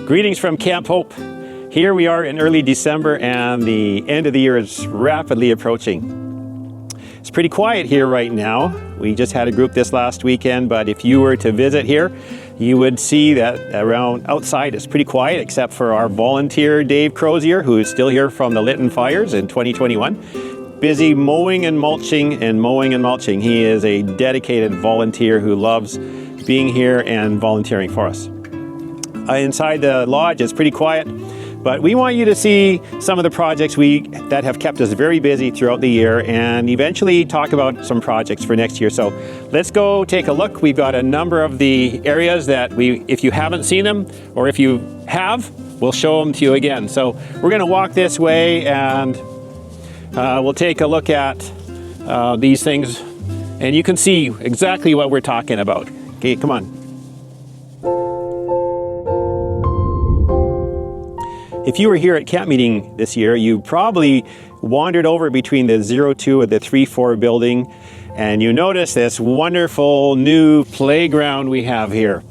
Greetings from Camp Hope. Here we are in early December and the end of the year is rapidly approaching. It's pretty quiet here right now. We just had a group this last weekend, but if you were to visit here, you would see that around outside it's pretty quiet except for our volunteer Dave Crozier, who is still here from the Lytton fires in 2021. Busy mowing and mulching and mowing and mulching. He is a dedicated volunteer who loves being here and volunteering for us. Inside the lodge it's pretty quiet, but we want you to see some of the projects that have kept us very busy throughout the year and eventually talk about some projects for next year. So let's go take a look. We've got a number of the areas that if you haven't seen them, or if you have, we'll show them to you again. So we're going to walk this way and we'll take a look at these things and you can see exactly what we're talking about. Okay, come on. If you were here at camp meeting this year, you probably wandered over between the 02 and the 34 building, and you notice this wonderful new playground we have here.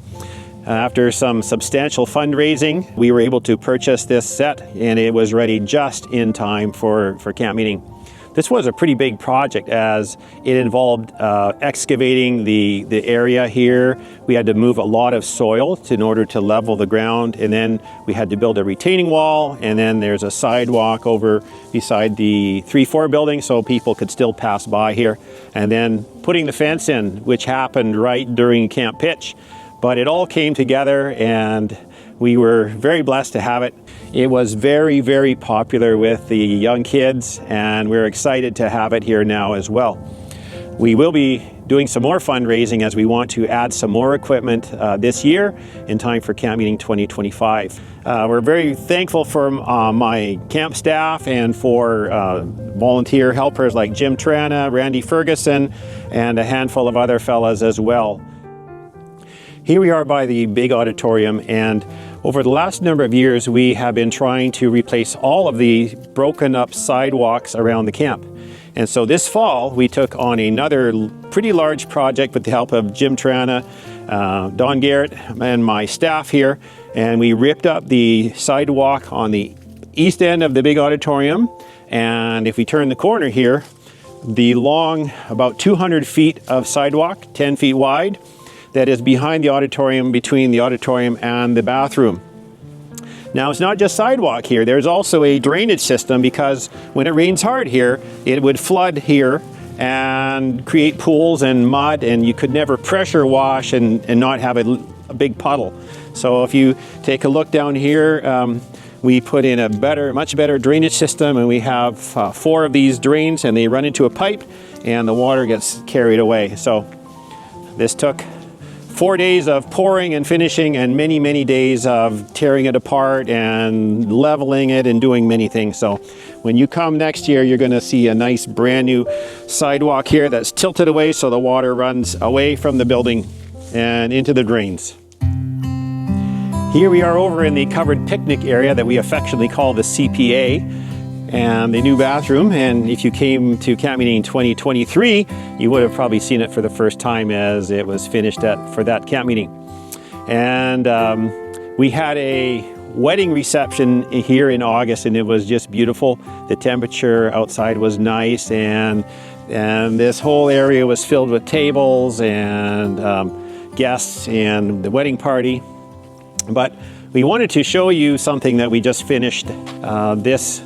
After some substantial fundraising, we were able to purchase this set, and it was ready just in time for camp meeting. This was a pretty big project as it involved excavating the area here. We had to move a lot of soil in order to level the ground, and then we had to build a retaining wall, and then there's a sidewalk over beside the 3-4 building so people could still pass by here, and then putting the fence in, which happened right during Camp Pitch. But it all came together and we were very blessed to have it. It was very, very popular with the young kids, and we're excited to have it here now as well. We will be doing some more fundraising as we want to add some more equipment this year in time for Camp Meeting 2025. We're very thankful for my camp staff and for volunteer helpers like Jim Trana, Randy Ferguson, and a handful of other fellas as well. Here we are by the big auditorium, and over the last number of years we have been trying to replace all of the broken up sidewalks around the camp. And so this fall we took on another pretty large project with the help of Jim Trana, Don Garrett and my staff here, and we ripped up the sidewalk on the east end of the big auditorium, and if we turn the corner here, the long about 200 feet of sidewalk, 10 feet wide, that is behind the auditorium, between the auditorium and the bathroom. Now it's not just sidewalk here, there's also a drainage system, because when it rains hard here, it would flood here and create pools and mud, and you could never pressure wash and not have a big puddle. So if you take a look down here, we put in a much better drainage system, and we have 4 of these drains, and they run into a pipe and the water gets carried away. So this took 4 days of pouring and finishing and many, many days of tearing it apart and leveling it and doing many things. So when you come next year, you're going to see a nice brand new sidewalk here that's tilted away so the water runs away from the building and into the drains. Here we are over in the covered picnic area that we affectionately call the CPA, and the new bathroom. And if you came to Camp Meeting 2023, you would have probably seen it for the first time as it was finished for that camp meeting. And we had a wedding reception here in August, and it was just beautiful. The temperature outside was nice, and this whole area was filled with tables and guests and the wedding party. But we wanted to show you something that we just finished this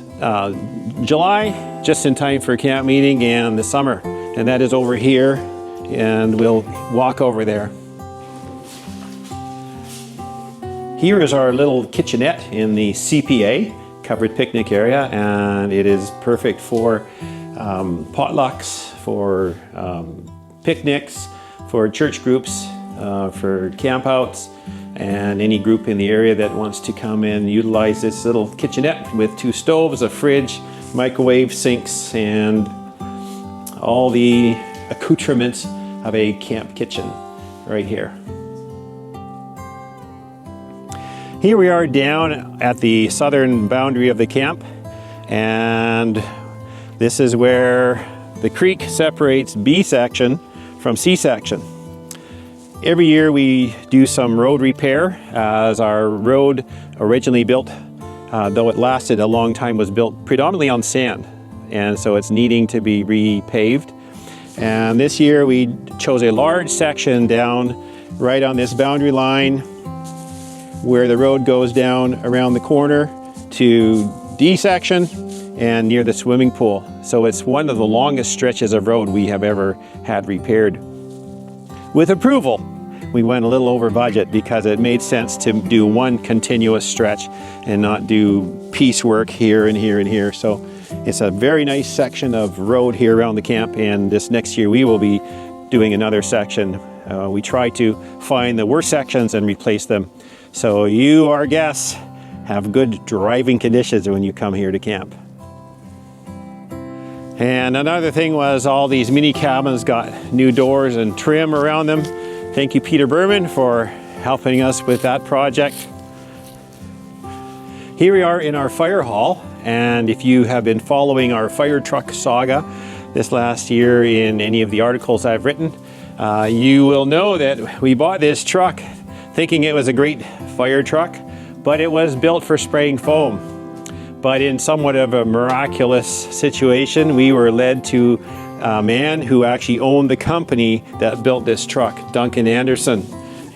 July, just in time for camp meeting and the summer, and that is over here, and we'll walk over there. Here is our little kitchenette in the CPA, covered picnic area, and it is perfect for potlucks, for picnics, for church groups, for campouts, and any group in the area that wants to come and utilize this little kitchenette with 2 stoves, a fridge, microwave, sinks, and all the accoutrements of a camp kitchen right here. Here we are down at the southern boundary of the camp, and this is where the creek separates B section from C section. Every year we do some road repair, as our road originally built, though it lasted a long time, was built predominantly on sand, and so it's needing to be repaved. And this year we chose a large section down right on this boundary line where the road goes down around the corner to D section and near the swimming pool. So it's one of the longest stretches of road we have ever had repaired. With approval, we went a little over budget because it made sense to do one continuous stretch and not do piecework here and here and here. So it's a very nice section of road here around the camp, and this next year we will be doing another section. We try to find the worst sections and replace them, so you, our guests, have good driving conditions when you come here to camp. And another thing was all these mini cabins got new doors and trim around them. Thank you, Peter Berman, for helping us with that project. Here we are in our fire hall, and if you have been following our fire truck saga this last year in any of the articles I've written, you will know that we bought this truck thinking it was a great fire truck, but it was built for spraying foam. But in somewhat of a miraculous situation, we were led to a man who actually owned the company that built this truck, Duncan Anderson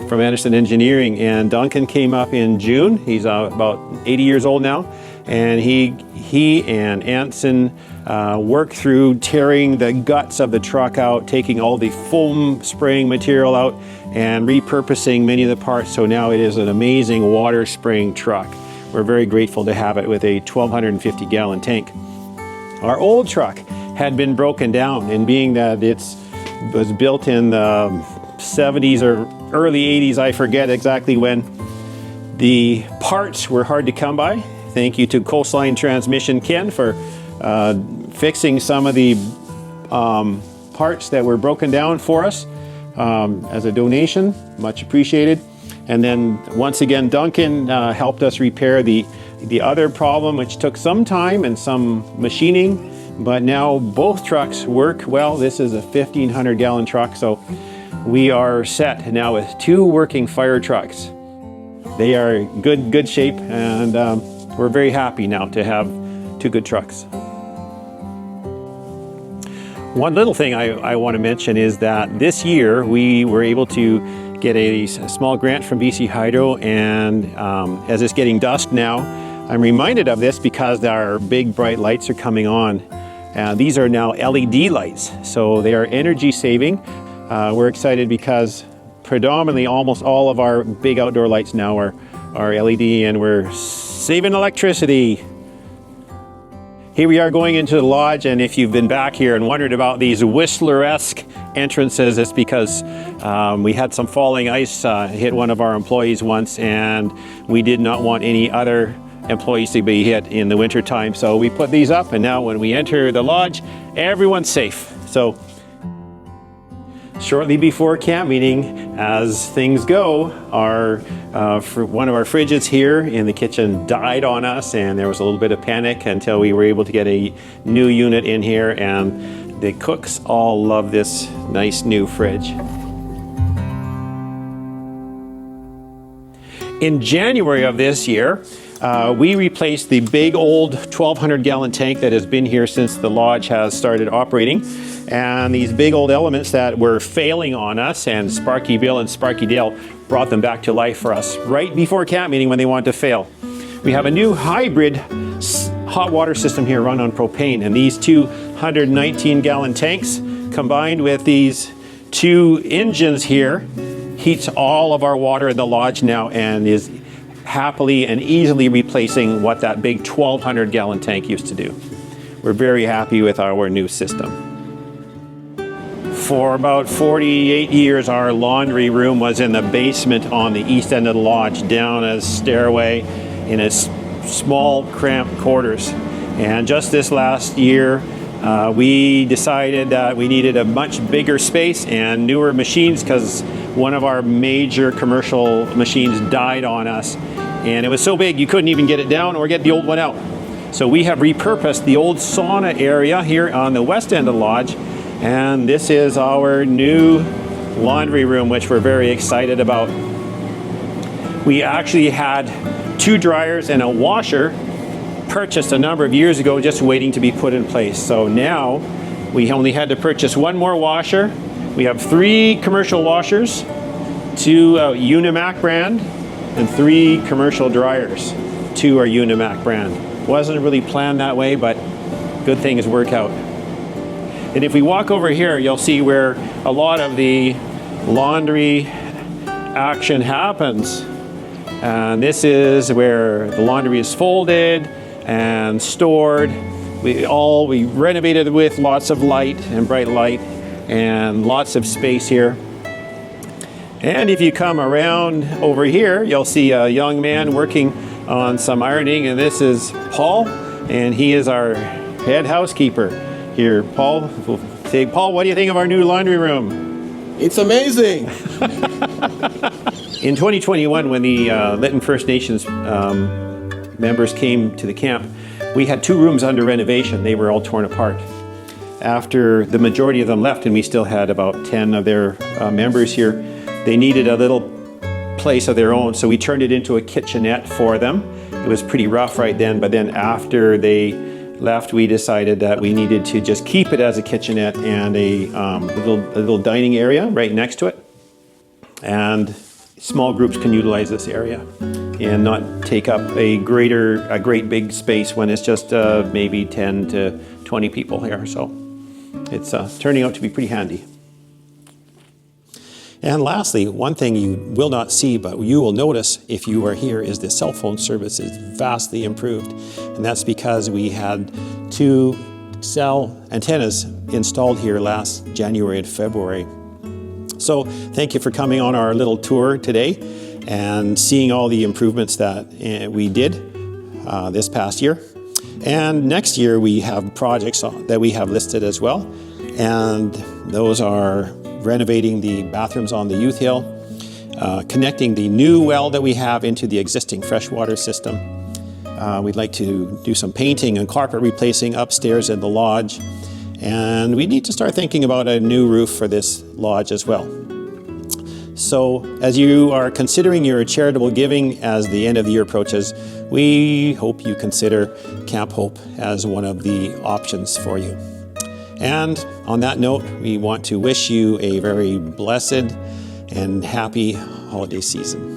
from Anderson Engineering. And Duncan came up in June. He's about 80 years old now, and he and Anson worked through tearing the guts of the truck out, taking all the foam spraying material out and repurposing many of the parts. So now it is an amazing water spraying truck. We're very grateful to have it with a 1,250 gallon tank. Our old truck had been broken down, and being that it was built in the 70s or early 80s, I forget exactly when, the parts were hard to come by. Thank you to Coastline Transmission Ken for fixing some of the parts that were broken down for us as a donation. Much appreciated. And then once again, Duncan helped us repair the other problem, which took some time and some machining, but now both trucks work well. This is a 1,500 gallon truck, so we are set now with 2 working fire trucks. They are in good shape, and we're very happy now to have 2 good trucks. One little thing I want to mention is that this year we were able to get a small grant from BC Hydro, and as it's getting dusk now, I'm reminded of this because our big bright lights are coming on. These are now LED lights, so they are energy saving. We're excited because predominantly almost all of our big outdoor lights now are LED, and we're saving electricity. Here we are going into the lodge, and if you've been back here and wondered about these Whistler-esque entrances, it's because we had some falling ice hit one of our employees once, and we did not want any other employees to be hit in the winter time. So we put these up, and now when we enter the lodge, everyone's safe. So shortly before camp meeting, as things go, one of our fridges here in the kitchen died on us, and there was a little bit of panic until we were able to get a new unit in here, and the cooks all love this nice new fridge. In January of this year, we replaced the big old 1,200 gallon tank that has been here since the lodge has started operating. And these big old elements that were failing on us, and Sparky Bill and Sparky Dale brought them back to life for us right before camp meeting when they wanted to fail. We have a new hybrid hot water system here run on propane, and these 219 gallon tanks combined with these 2 engines here heats all of our water in the lodge now, and is happily and easily replacing what that big 1,200 gallon tank used to do. We're very happy with our new system. For about 48 years, our laundry room was in the basement on the east end of the lodge, down a stairway in a small cramped quarters. And just this last year, we decided that we needed a much bigger space and newer machines, because one of our major commercial machines died on us, and it was so big you couldn't even get it down or get the old one out. So we have repurposed the old sauna area here on the west end of the lodge, and this is our new laundry room, which we're very excited about. We actually had 2 dryers and a washer purchased a number of years ago, just waiting to be put in place. So now we only had to purchase 1 more washer. We have 3 commercial washers, 2 Unimac brand, and 3 commercial dryers. 2 are Unimac brand. Wasn't really planned that way, but good things work out. And if we walk over here, you'll see where a lot of the laundry action happens. And this is where the laundry is folded and stored. We renovated with lots of light and bright light and lots of space here. And if you come around over here, you'll see a young man working on some ironing, and this is Paul, and he is our head housekeeper here. Paul, say, Paul, what do you think of our new laundry room? It's amazing. In 2021, when the Lytton First Nations members came to the camp, we had 2 rooms under renovation. They were all torn apart. After the majority of them left, and we still had about 10 of their members here, they needed a little place of their own, so we turned it into a kitchenette for them. It was pretty rough right then, but then after they left, we decided that we needed to just keep it as a kitchenette and a little dining area right next to it. And small groups can utilize this area and not take up a great big space when it's just maybe 10 to 20 people here. So it's turning out to be pretty handy. And lastly, one thing you will not see, but you will notice if you are here, is the cell phone service is vastly improved. And that's because we had 2 cell antennas installed here last January and February. So thank you for coming on our little tour today and seeing all the improvements that we did this past year. And next year we have projects that we have listed as well. And those are renovating the bathrooms on the Youth Hill, connecting the new well that we have into the existing freshwater system. We'd like to do some painting and carpet replacing upstairs in the lodge. And we need to start thinking about a new roof for this lodge as well. So as you are considering your charitable giving as the end of the year approaches, we hope you consider Camp Hope as one of the options for you. And on that note, we want to wish you a very blessed and happy holiday season.